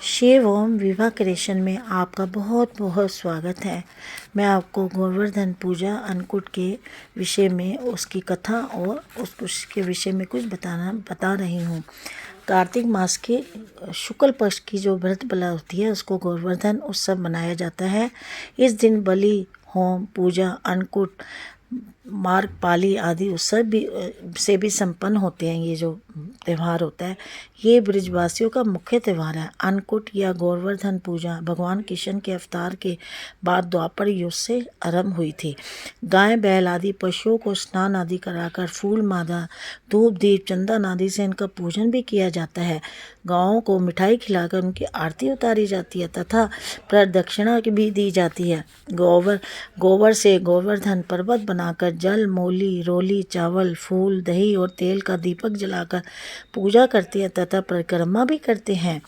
शिव ओम विवाह क्रिएशन में आपका बहुत बहुत स्वागत है। मैं आपको गोवर्धन पूजा अन्नकूट के विषय में उसकी कथा और उसके विषय में कुछ बता रही हूँ। कार्तिक मास के शुक्ल पक्ष की जो व्रत बला होती है उसको गोवर्धन उत्सव मनाया जाता है। इस दिन बलि होम पूजा अन्नकूट मार्ग पाली आदि उत्सव भी संपन्न होते हैं। ये जो त्यौहार होता है ये ब्रजवासियों का मुख्य त्यौहार है। अन्नकूट या गोवर्धन पूजा भगवान कृष्ण के अवतार के बाद द्वापर युग से आरंभ हुई थी। गाय बैल आदि पशुओं को स्नान आदि कराकर फूल माला धूप दीप चंदन आदि से इनका पूजन भी किया जाता है। गायों को मिठाई खिलाकर उनकी आरती उतारी जाती है तथा प्रदक्षिणा भी दी जाती है। गोबर से गोवर्धन पर्वत बनाकर जल मूली रोली चावल फूल दही और तेल का दीपक जलाकर पूजा करते हैं तथा परिक्रमा भी करते हैं।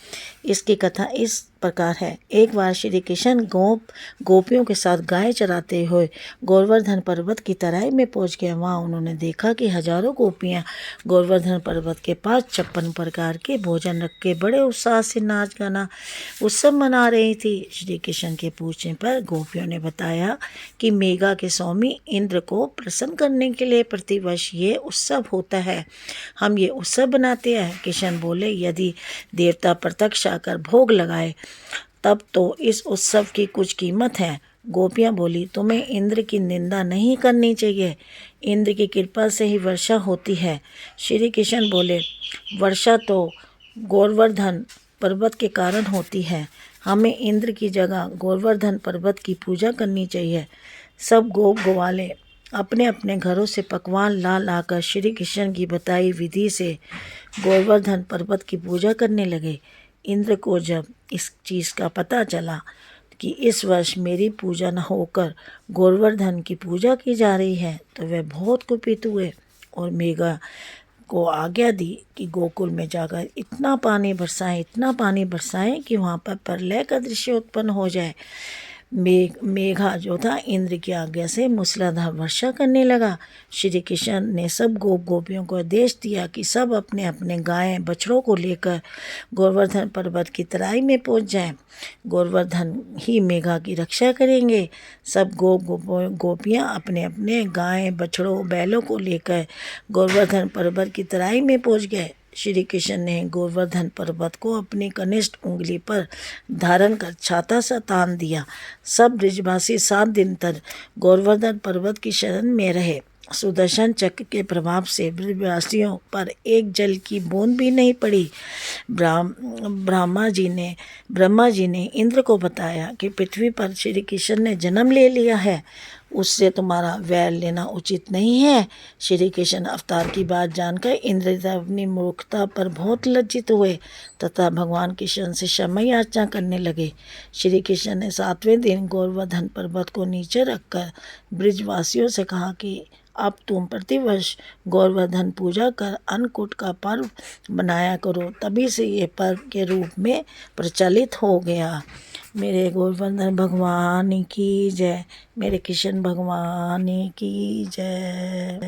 इसकी कथा इस प्रकार है। एक बार श्री कृष्ण गोपियों के साथ गाय चराते हुए गोवर्धन पर्वत की तराई में पहुंच गए। वहां उन्होंने देखा कि हजारों गोपियां गोवर्धन पर्वत के पास 56 प्रकार के भोजन रख के बड़े उत्साह से नाच गाना उत्सव मना रही थी। श्री कृष्ण के पूछने पर गोपियों ने बताया कि मेघा के स्वामी इंद्र को प्रसन्न करने के लिए प्रतिवर्ष ये उत्सव होता है। हम ये उत्सव बनाते हैं। कृष्ण बोले, यदि देवता प्रत्यक्ष आकर भोग लगाए तब तो इस उत्सव की कुछ कीमत है। गोपियाँ बोली, तुम्हें इंद्र की निंदा नहीं करनी चाहिए। इंद्र की कृपा से ही वर्षा होती है। श्री कृष्ण बोले, वर्षा तो गोवर्धन पर्वत के कारण होती है। हमें इंद्र की जगह गोवर्धन पर्वत की पूजा करनी चाहिए। सब ग्वाले अपने अपने घरों से पकवान ला लाकर श्री कृष्ण की बताई विधि से गोवर्धन पर्वत की पूजा करने लगे। इंद्र को जब इस चीज़ का पता चला कि इस वर्ष मेरी पूजा न होकर गोवर्धन की पूजा की जा रही है तो वे बहुत कुपित हुए और मेघा को आज्ञा दी कि गोकुल में जाकर इतना पानी बरसाएं कि वहाँ पर प्रलय का दृश्य उत्पन्न हो जाए। मेघा जो था इंद्र की आज्ञा से मूसलाधार वर्षा करने लगा। श्री कृष्ण ने सब गोपियों को आदेश दिया कि सब अपने अपने गाय बछड़ों को लेकर गोवर्धन पर्वत की तराई में पहुंच जाएं। गोवर्धन ही मेघा की रक्षा करेंगे। सब गोपियां अपने अपने गाय बछड़ों बैलों को लेकर गोवर्धन पर्वत की तराई में पहुंच गए। श्री कृष्ण ने गोवर्धन पर्वत को अपनी कनिष्ठ उंगली पर धारण कर छाता सा तान दिया। सब ब्रजवासी 7 दिन तक गोवर्धन पर्वत की शरण में रहे। सुदर्शन चक्र के प्रभाव से ब्रजवासियों पर एक जल की बूंद भी नहीं पड़ी। ब्रह्मा जी ने इंद्र को बताया कि पृथ्वी पर श्री कृष्ण ने जन्म ले लिया है, उससे तुम्हारा वैर लेना उचित नहीं है। श्री कृष्ण अवतार की बात जानकर इंद्र अपनी मूर्खता पर बहुत लज्जित हुए तथा भगवान कृष्ण से क्षमा याचना करने लगे। श्री कृष्ण ने 7वें दिन गोवर्धन पर्वत को नीचे रखकर ब्रजवासियों से कहा कि अब तुम प्रतिवर्ष गोवर्धन पूजा कर अन्नकूट का पर्व मनाया करो। तभी से ये पर्व के रूप में प्रचलित हो गया। मेरे गोवर्धन भगवान की जय, मेरे कृष्ण भगवान की जय।